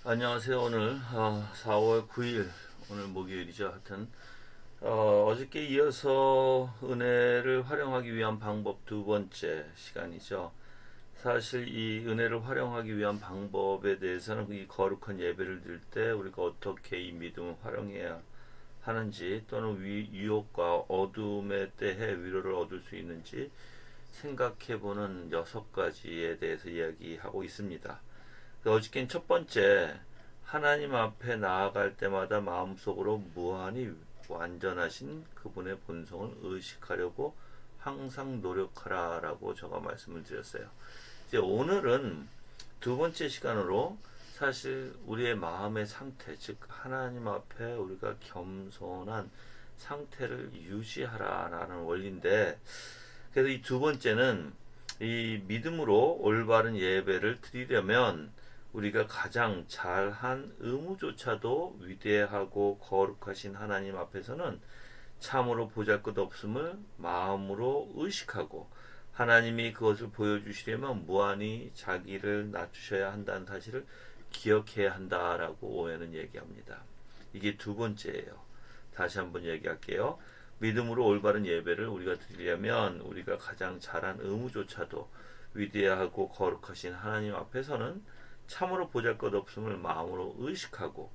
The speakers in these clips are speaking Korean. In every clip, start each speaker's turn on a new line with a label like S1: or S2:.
S1: 안녕하세요. 오늘 4월 9일 오늘 목요일이죠. 하여튼 어저께 이어서 은혜를 활용하기 위한 방법 두 번째 시간이죠. 사실 이 은혜를 활용하기 위한 방법에 대해서는 이 거룩한 예배를 드릴 때 우리가 어떻게 이 믿음을 활용해야 하는지, 또는 유혹과 어둠에 대해 위로를 얻을 수 있는지 생각해보는 6가지에 대해서 이야기하고 있습니다. 어저께는 첫 번째, 하나님 앞에 나아갈 때마다 마음속으로 무한히 완전하신 그분의 본성을 의식하려고 항상 노력하라 라고 제가 말씀을 드렸어요. 이제 오늘은 두 번째 시간으로 사실 우리의 마음의 상태, 즉 하나님 앞에 우리가 겸손한 상태를 유지하라라는 원리인데, 그래서 이 두 번째는 이 믿음으로 올바른 예배를 드리려면 우리가 가장 잘한 의무조차도 위대하고 거룩하신 하나님 앞에서는 참으로 보잘것없음을 마음으로 의식하고, 하나님이 그것을 보여주시려면 무한히 자기를 낮추셔야 한다는 사실을 기억해야 한다라고 오해는 얘기합니다. 이게 두 번째예요. 다시 한번 얘기할게요. 믿음으로 올바른 예배를 우리가 드리려면 우리가 가장 잘한 의무조차도 위대하고 거룩하신 하나님 앞에서는 참으로 보잘것없음을 마음으로 의식하고,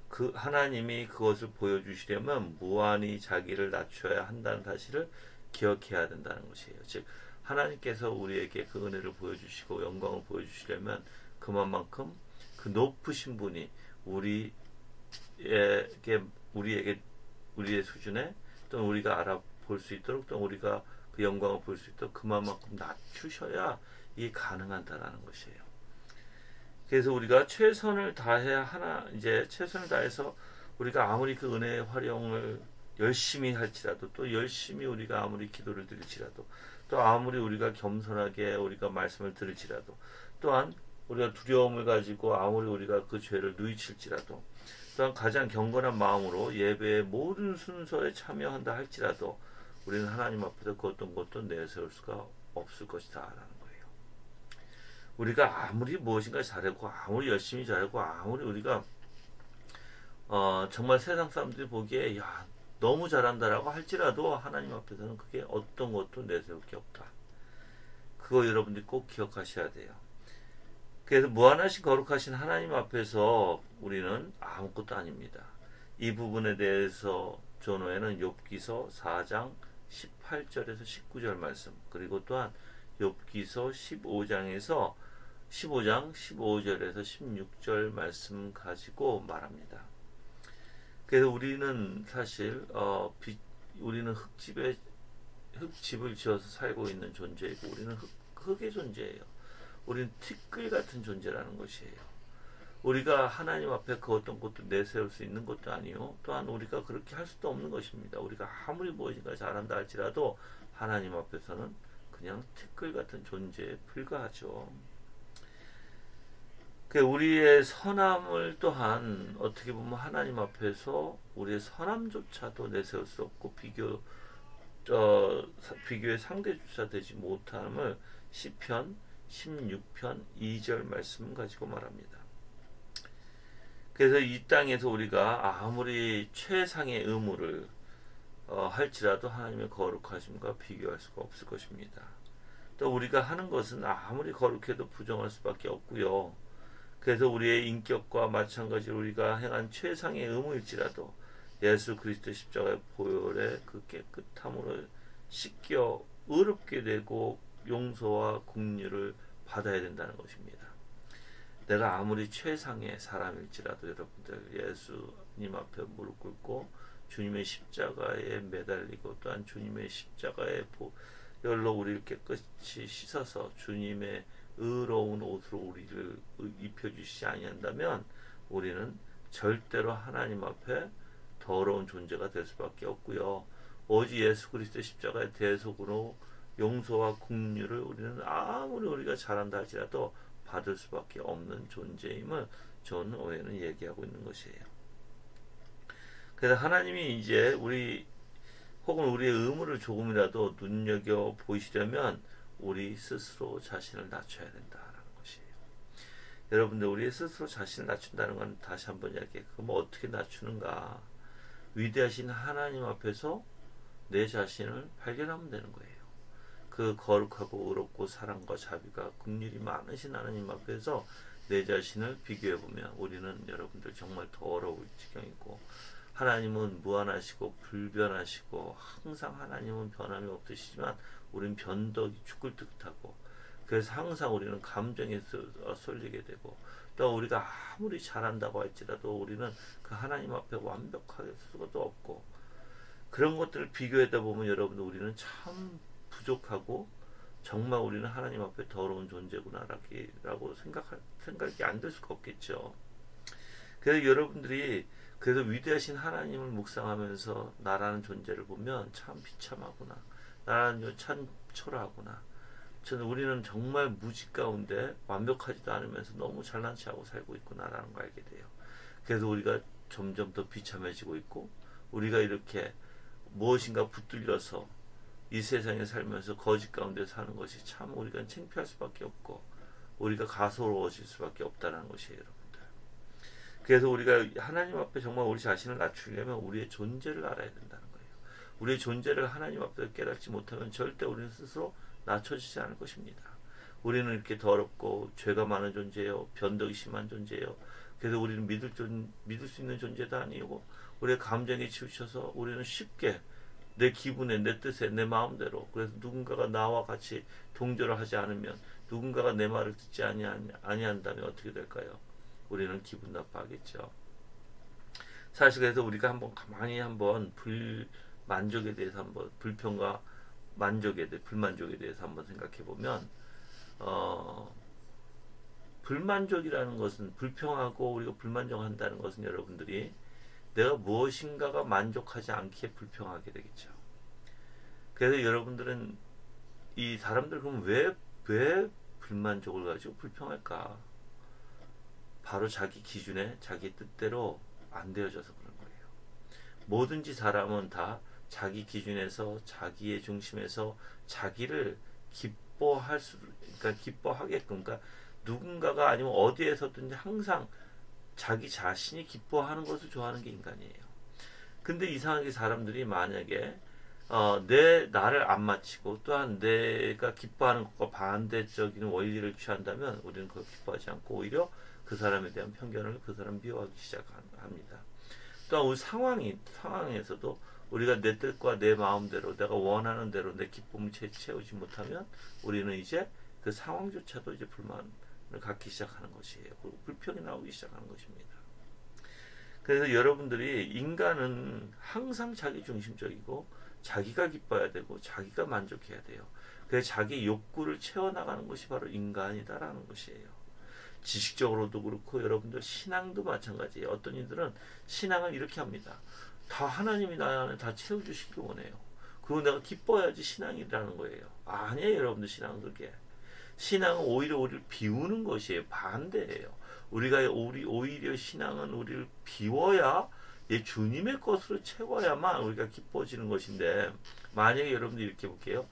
S1: 그 하나님이 그것을 보여주시려면 무한히 자기를 낮춰야 한다는 사실을 기억해야 된다는 것이에요. 즉 하나님께서 우리에게 그 은혜를 보여주시고 영광을 보여주시려면 그만큼 그 높으신 분이 우리에게 우리에게 우리의 수준에, 또는 우리가 알아볼 수 있도록, 또는 우리가 그 영광을 볼 수 있도록 그만큼 낮추셔야 이게 가능하다라는 것이에요. 그래서 우리가 최선을 다해야 하나, 이제 최선을 다해서 우리가 아무리 그 은혜의 활용을 열심히 할지라도, 또 열심히 우리가 아무리 기도를 드릴지라도, 또 아무리 우리가 겸손하게 우리가 말씀을 들을지라도, 또한 우리가 두려움을 가지고 아무리 우리가 그 죄를 누이칠지라도, 또한 가장 경건한 마음으로 예배의 모든 순서에 참여한다 할지라도 우리는 하나님 앞에서 그 어떤 것도 내세울 수가 없을 것이다 라는 거예요. 우리가 아무리 무엇인가 잘하고 아무리 열심히 잘하고 아무리 우리가 정말 세상 사람들이 보기에 야 너무 잘한다라고 할지라도 하나님 앞에서는 그게 어떤 것도 내세울 게 없다. 그거 여러분들이 꼭 기억하셔야 돼요. 그래서 무한하신 거룩하신 하나님 앞에서 우리는 아무것도 아닙니다. 이 부분에 대해서 존 오ዌ는 욥기서 4장 18절에서 19절 말씀, 그리고 또한 욥기서 15장 15절에서 16절 말씀 가지고 말합니다. 그래서 우리는 사실 우리는 흙집을 지어서 살고 있는 존재이고, 우리는 흙의 존재예요. 우리는 티끌 같은 존재라는 것이에요. 우리가 하나님 앞에 그 어떤 것도 내세울 수 있는 것도 아니요, 또한 우리가 그렇게 할 수도 없는 것입니다. 우리가 아무리 무엇인가 잘한다 할지라도 하나님 앞에서는 그냥 티끌 같은 존재에 불과하죠. 우리의 선함을 또한 어떻게 보면 하나님 앞에서 우리의 선함조차도 내세울 수 없고 비교의 상대조차 되지 못함을 시편 16편 2절 말씀 가지고 말합니다. 그래서 이 땅에서 우리가 아무리 최상의 의무를 할지라도 하나님의 거룩하심과 비교할 수가 없을 것입니다. 또 우리가 하는 것은 아무리 거룩해도 부정할 수밖에 없고요. 그래서 우리의 인격과 마찬가지로 우리가 행한 최상의 의무일지라도 예수 그리스도 십자가의 보혈의 그 깨끗함으로 씻겨 의롭게 되고 용서와 긍휼을 받아야 된다는 것입니다. 내가 아무리 최상의 사람일지라도 여러분들 예수님 앞에 무릎 꿇고 주님의 십자가에 매달리고, 또한 주님의 십자가의 보혈로 우리를 깨끗이 씻어서 주님의 의로운 옷으로 우리를 입혀주시지 아니한다면 우리는 절대로 하나님 앞에 더러운 존재가 될 수밖에 없고요. 오직 예수 그리스도의 십자가의 대속으로 용서와 긍휼을 우리는 아무리 우리가 잘한다 할지라도 받을 수밖에 없는 존재임을 존 오웨는 얘기하고 있는 것이에요. 그래서 하나님이 이제 혹은 우리의 의무를 조금이라도 눈여겨 보이시려면 우리 스스로 자신을 낮춰야 된다라는 것이에요. 여러분들 우리 스스로 자신을 낮춘다는 건 다시 한번 이야기해. 그럼 어떻게 낮추는가? 위대하신 하나님 앞에서 내 자신을 발견하면 되는 거예요. 그 거룩하고 의롭고 사랑과 자비가 긍휼이 많으신 하나님 앞에서 내 자신을 비교해보면 우리는 여러분들 정말 더러울 지경이고, 하나님은 무한하시고 불변하시고 항상 하나님은 변함이 없으시지만 우리는 변덕이 죽을 듯하고, 그래서 항상 우리는 감정에 쏠리게 되고, 또 우리가 아무리 잘한다고 할지라도 우리는 그 하나님 앞에 완벽하게 수고도 없고, 그런 것들을 비교하다 보면 여러분들 우리는 참 부족하고 정말 우리는 하나님 앞에 더러운 존재구나라고 생각이 안 될 수가 없겠죠. 그래서 여러분들이 그래서 위대하신 하나님을 묵상하면서 나라는 존재를 보면 참 비참하구나, 나라는 참 초라하구나, 저는 우리는 정말 무지 가운데 완벽하지도 않으면서 너무 잘난 체하고 살고 있구나라는 걸 알게 돼요. 그래서 우리가 점점 더 비참해지고 있고, 우리가 이렇게 무엇인가 붙들려서 이 세상에 살면서 거짓 가운데 사는 것이 참 우리가 창피할 수밖에 없고 우리가 가소로워질 수밖에 없다는 것이에요, 여러분들. 그래서 우리가 하나님 앞에 정말 우리 자신을 낮추려면 우리의 존재를 알아야 된다는 거예요. 우리의 존재를 하나님 앞에 깨닫지 못하면 절대 우리는 스스로 낮춰지지 않을 것입니다. 우리는 이렇게 더럽고 죄가 많은 존재예요. 변덕이 심한 존재예요. 그래서 우리는 믿을 수 있는 존재도 아니고, 우리의 감정에 치우쳐서 우리는 쉽게 내 기분에, 내 뜻에, 내 마음대로, 그래서 누군가가 나와 같이 동조를 하지 않으면, 누군가가 내 말을 듣지 아니한다면 어떻게 될까요? 우리는 기분 나빠하겠죠. 사실 그래서 우리가 가만히 불만족에 대해서 불평과 불만족에 대해서 한번 생각해 보면, 불만족이라는 것은, 불평하고 우리가 불만족한다는 것은 여러분들이 내가 무엇인가가 만족하지 않기에 불평하게 되겠죠. 그래서 여러분들은 이 사람들 그럼 왜 불만족을 가지고 불평할까? 바로 자기 기준에 자기 뜻대로 안 되어져서 그런 거예요. 뭐든지 사람은 다 자기 기준에서, 자기의 중심에서 자기를 기뻐하게끔, 그러니까 누군가가 아니면 어디에서든지 항상 자기 자신이 기뻐하는 것을 좋아하는 게 인간이에요. 근데 이상하게 사람들이 만약에 나를 안 맞추고 또한 내가 기뻐하는 것과 반대적인 원리를 취한다면 우리는 그걸 기뻐하지 않고 오히려 그 사람에 대한 편견을, 그 사람 미워하기 시작합니다. 또한 우리 상황에서도 우리가 내 뜻과 내 마음대로, 내가 원하는 대로 내 기쁨을 채우지 못하면 우리는 이제 그 상황조차도 이제 불만을 갖기 시작하는 것이에요. 불평이 나오기 시작하는 것입니다. 그래서 여러분들이, 인간은 항상 자기 중심적이고 자기가 기뻐야 되고 자기가 만족해야 돼요. 그래서 자기 욕구를 채워나가는 것이 바로 인간이다라는 것이에요. 지식적으로도 그렇고 여러분들 신앙도 마찬가지예요. 어떤 이들은 신앙을 이렇게 합니다. 다 하나님이 나 안에 다 채워주시길 원해요. 그리고 내가 기뻐야지 신앙이라는 거예요. 아니에요, 여러분들. 신앙은 그게, 신앙은 오히려 우리를 비우는 것이에요. 반대예요. 오히려 신앙은 우리를 비워야 주님의 것으로 채워야만 우리가 기뻐지는 것인데, 만약에 여러분들 이렇게 볼게요.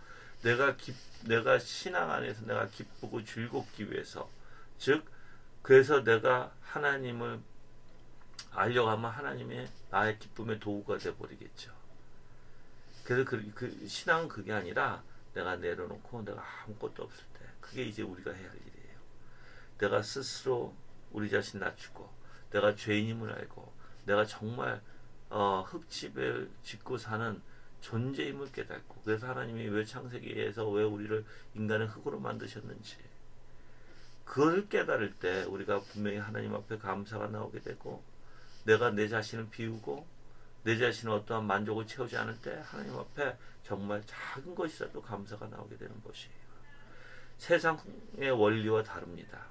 S1: 내가 신앙 안에서 내가 기쁘고 즐겁기 위해서, 즉 그래서 내가 하나님을 알려고 하면 하나님의 나의 기쁨의 도구가 되어버리겠죠. 그래서 그 신앙은 그게 아니라 내가 내려놓고 내가 아무것도 없을 때, 그게 이제 우리가 해야 할 일이에요. 내가 스스로 우리 자신 낮추고, 내가 죄인임을 알고, 내가 정말 흙집을 짓고 사는 존재임을 깨닫고, 그래서 하나님이 왜 창세기에서 왜 우리를 인간을 흙으로 만드셨는지 그걸 깨달을 때 우리가 분명히 하나님 앞에 감사가 나오게 되고, 내가 내 자신을 비우고 내 자신의 어떠한 만족을 채우지 않을 때 하나님 앞에 정말 작은 것이라도 감사가 나오게 되는 것이에요. 세상의 원리와 다릅니다.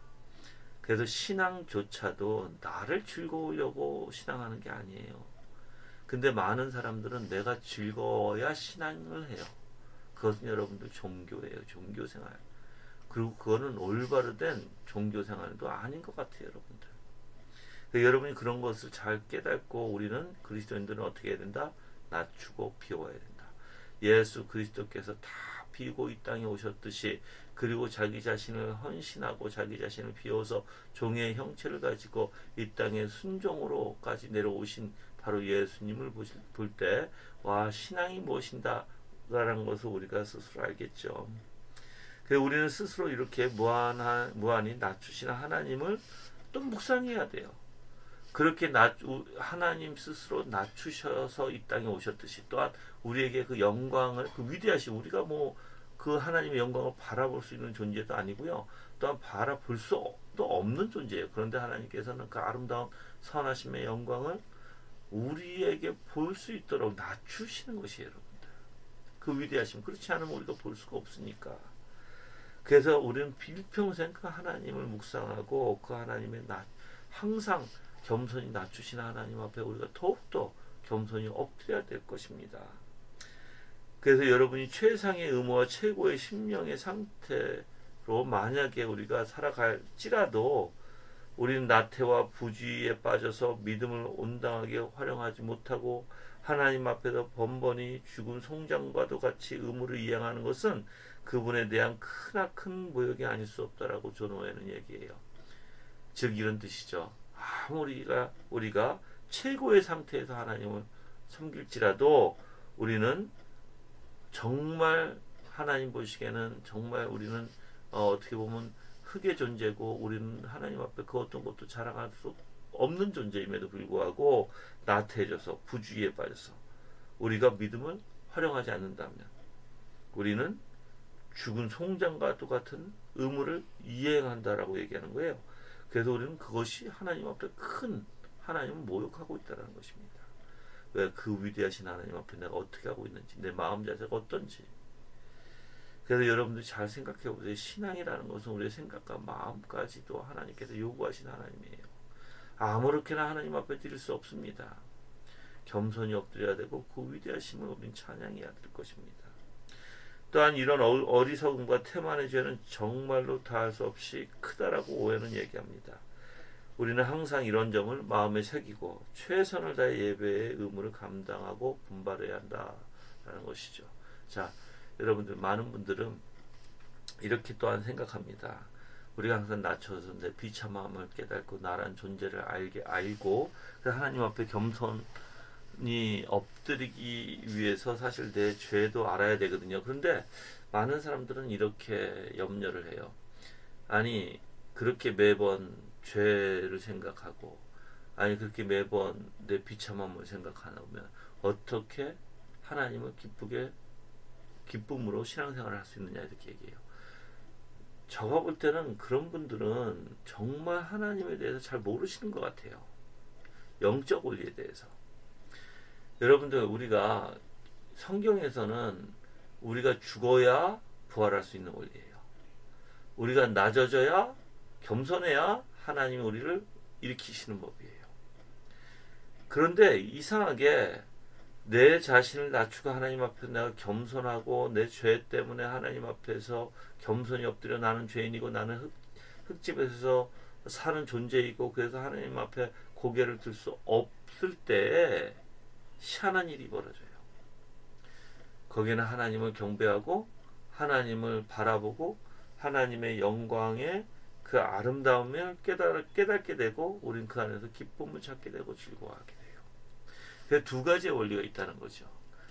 S1: 그래서 신앙조차도 나를 즐거우려고 신앙하는 게 아니에요. 근데 많은 사람들은 내가 즐거워야 신앙을 해요. 그것은 여러분들 종교예요. 종교생활. 그리고 그거는 올바르된 종교생활도 아닌 것 같아요, 여러분들. 여러분이 그런 것을 잘 깨닫고, 우리는 그리스도인들은 어떻게 해야 된다? 낮추고 비워야 된다. 예수 그리스도께서 다 비우고 이 땅에 오셨듯이 그리고 자기 자신을 헌신하고 자기 자신을 비워서 종의 형체를 가지고 이 땅에 순종으로까지 내려오신 바로 예수님을 볼 때 와, 신앙이 무엇인가라는 것을 우리가 스스로 알겠죠. 그래서 우리는 스스로 이렇게 무한히 낮추시는 하나님을 또 묵상해야 돼요. 그렇게 하나님 스스로 낮추셔서 이 땅에 오셨듯이 또한 우리에게 그 영광을, 그 위대하신, 우리가 뭐 그 하나님의 영광을 바라볼 수 있는 존재도 아니고요. 또한 바라볼 수도 없는 존재예요. 그런데 하나님께서는 그 아름다운 선하심의 영광을 우리에게 볼 수 있도록 낮추시는 것이에요, 여러분들. 그 위대하심. 그렇지 않으면 우리가 볼 수가 없으니까. 그래서 우리는 빌평생 그 하나님을 묵상하고 그 하나님의 항상 겸손히 낮추시는 하나님 앞에 우리가 더욱더 겸손히 엎드려야 될 것입니다. 그래서 여러분이 최상의 의무와 최고의 심령의 상태로 만약에 우리가 살아갈지라도 우리는 나태와 부주의에 빠져서 믿음을 온당하게 활용하지 못하고 하나님 앞에서 번번이 죽은 송장과도 같이 의무를 이행하는 것은 그분에 대한 크나큰 모욕이 아닐 수 없다라고 존호하는 얘기예요. 즉 이런 뜻이죠. 아무리 우리가 최고의 상태에서 하나님을 섬길지라도 우리는 정말 하나님 보시기에는 정말 우리는 어떻게 보면 흙의 존재고 우리는 하나님 앞에 그 어떤 것도 자랑할 수 없는 존재임에도 불구하고 나태해져서 부주의에 빠져서 우리가 믿음을 활용하지 않는다면 우리는 죽은 송장과 똑같은 의무를 이행한다라고 얘기하는 거예요. 그래서 우리는 그것이 하나님 앞에 큰 하나님을 모욕하고 있다는 것입니다. 왜? 그 위대하신 하나님 앞에 내가 어떻게 하고 있는지, 내 마음 자세가 어떤지. 그래서 여러분들이 잘 생각해 보세요. 신앙이라는 것은 우리의 생각과 마음까지도 하나님께서 요구하신 하나님이에요. 아무렇게나 하나님 앞에 드릴 수 없습니다. 겸손히 엎드려야 되고 그 위대하심을 우리는 찬양해야 될 것입니다. 또한 이런 어리석음과 태만의 죄는 정말로 다할 수 없이 크다라고 오해는 얘기합니다. 우리는 항상 이런 점을 마음에 새기고 최선을 다해 예배의 의무를 감당하고 분발해야 한다라는 것이죠. 자, 여러분들 많은 분들은 이렇게 또한 생각합니다. 우리가 항상 낮춰서 내 비참함을 깨닫고 나란 존재를 알고 하나님 앞에 겸손히 엎드리기 위해서 사실 내 죄도 알아야 되거든요. 그런데 많은 사람들은 이렇게 염려를 해요. 아니 그렇게 매번 죄를 생각하고 아니 그렇게 매번 내 비참함을 생각하면 어떻게 하나님을 기쁨으로 신앙생활을 할 수 있느냐 이렇게 얘기해요. 제가 볼 때는 그런 분들은 정말 하나님에 대해서 잘 모르시는 것 같아요. 영적 원리에 대해서. 여러분들 우리가 성경에서는 우리가 죽어야 부활할 수 있는 원리예요. 우리가 낮아져야 겸손해야 하나님이 우리를 일으키시는 법이에요. 그런데 이상하게 내 자신을 낮추고 하나님 앞에 내가 겸손하고 내 죄 때문에 하나님 앞에서 겸손히 엎드려 나는 죄인이고 나는 흙집에서 사는 존재이고 그래서 하나님 앞에 고개를 들 수 없을 때에 희한한 일이 벌어져요. 거기는 하나님을 경배하고 하나님을 바라보고 하나님의 영광의 그 아름다움을 깨닫게 되고 우린 그 안에서 기쁨을 찾게 되고 즐거워하게 돼요. 그 두 가지의 원리가 있다는 거죠.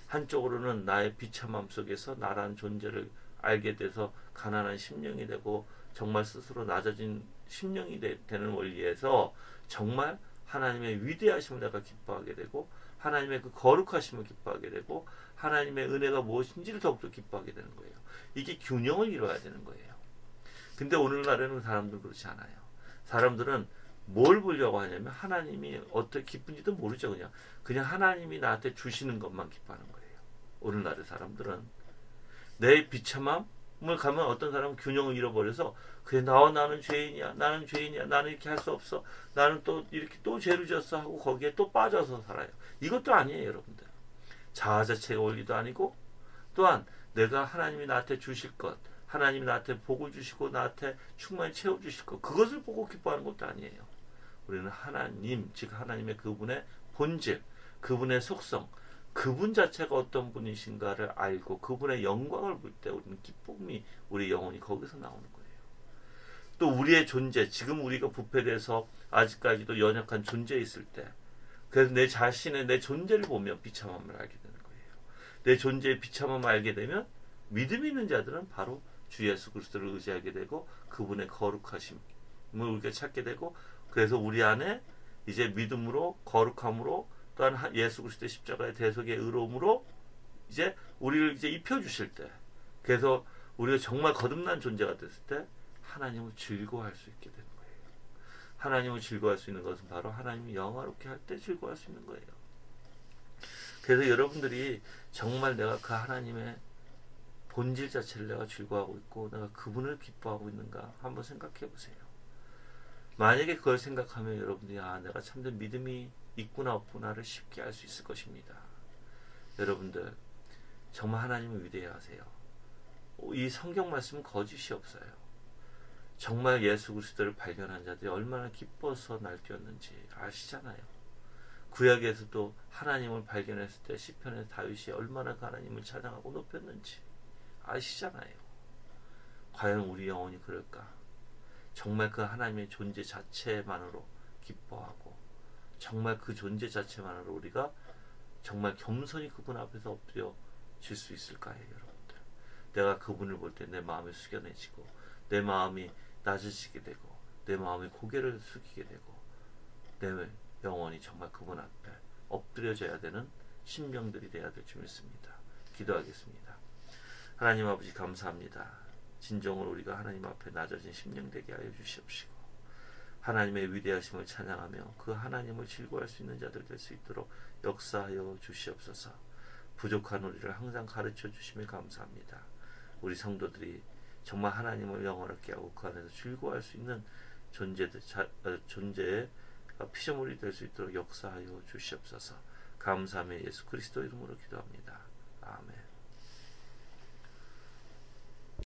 S1: 한쪽으로는 나의 비참함 속에서 나라는 존재를 알게 돼서 가난한 심령이 되고 정말 스스로 낮아진 심령이 되는 원리에서 정말 하나님의 위대하심을 내가 기뻐하게 되고 하나님의 그 거룩하심을 기뻐하게 되고 하나님의 은혜가 무엇인지를 더욱더 기뻐하게 되는 거예요. 이게 균형을 이루어야 되는 거예요. 근데 오늘날에는 사람들은 그렇지 않아요. 사람들은 뭘 보려고 하냐면 하나님이 어떻게 기쁜지도 모르죠. 그냥 하나님이 나한테 주시는 것만 기뻐하는 거예요. 오늘날의 사람들은 내 비참함을 가면 어떤 사람은 균형을 잃어버려서 그래 나는 죄인이야 나는 이렇게 할 수 없어 나는 또 이렇게 또 죄를 졌어 하고 거기에 또 빠져서 살아요. 이것도 아니에요. 여러분들 자아 자체가 원리도 아니고 또한 내가 하나님이 나한테 주실 것 하나님이 나한테 복을 주시고 나한테 충만히 채워주실 것 그것을 보고 기뻐하는 것도 아니에요. 우리는 하나님 즉 하나님의 그분의 본질 그분의 속성 그분 자체가 어떤 분이신가를 알고 그분의 영광을 볼 때 우리는 기쁨이 우리 영혼이 거기서 나오는 거예요. 또 우리의 존재, 지금 우리가 부패돼서 아직까지도 연약한 존재에 있을 때, 그래서 내 자신의 내 존재를 보면 비참함을 알게 되는 거예요. 내 존재의 비참함을 알게 되면 믿음이 있는 자들은 바로 주 예수 그리스도를 의지하게 되고 그분의 거룩하심을 우리가 찾게 되고, 그래서 우리 안에 이제 믿음으로 거룩함으로 또한 예수 그리스도의 십자가의 대속의 의로움으로 이제 우리를 이제 입혀주실 때, 그래서 우리가 정말 거듭난 존재가 됐을 때 하나님을 즐거워할 수 있게 되는 거예요. 하나님을 즐거워할 수 있는 것은 바로 하나님이 영화롭게 할 때 즐거워할 수 있는 거예요. 그래서 여러분들이 정말 내가 그 하나님의 본질 자체를 내가 즐거워하고 있고 내가 그분을 기뻐하고 있는가 한번 생각해 보세요. 만약에 그걸 생각하면 여러분들이 내가 참된 믿음이 있구나 없구나를 쉽게 알 수 있을 것입니다. 여러분들 정말 하나님을 위대하세요. 이 성경 말씀은 거짓이 없어요. 정말 예수 그리스도를 발견한 자들이 얼마나 기뻐서 날뛰었는지 아시잖아요. 구약에서도 하나님을 발견했을 때 시편의 다윗이 얼마나 그 하나님을 찬양하고 높였는지 아시잖아요. 과연 우리 영혼이 그럴까? 정말 그 하나님의 존재 자체만으로 기뻐하고 정말 그 존재 자체만으로 우리가 정말 겸손히 그분 앞에서 엎드려질 수 있을까요, 여러분들? 내가 그분을 볼 때 내 마음이 숙연해지고 내 마음이 낮아지게 되고 내 마음이 고개를 숙이게 되고 내 영혼이 정말 그분 앞에 엎드려져야 되는 심령들이 되어야 될 줄 믿습니다. 기도하겠습니다. 하나님 아버지 감사합니다. 진정으로 우리가 하나님 앞에 낮아진 심령 되게 하여 주시옵시고 하나님의 위대하심을 찬양하며 그 하나님을 즐거워할 수 있는 자들 될 수 있도록 역사하여 주시옵소서. 부족한 우리를 항상 가르쳐 주시며 감사합니다. 우리 성도들이 정말 하나님을 영원하게 하고 그 안에서 즐거워할 수 있는 존재의 피조물이 될 수 있도록 역사하여 주시옵소서. 감사하며 예수 그리스도 이름으로 기도합니다. 아멘.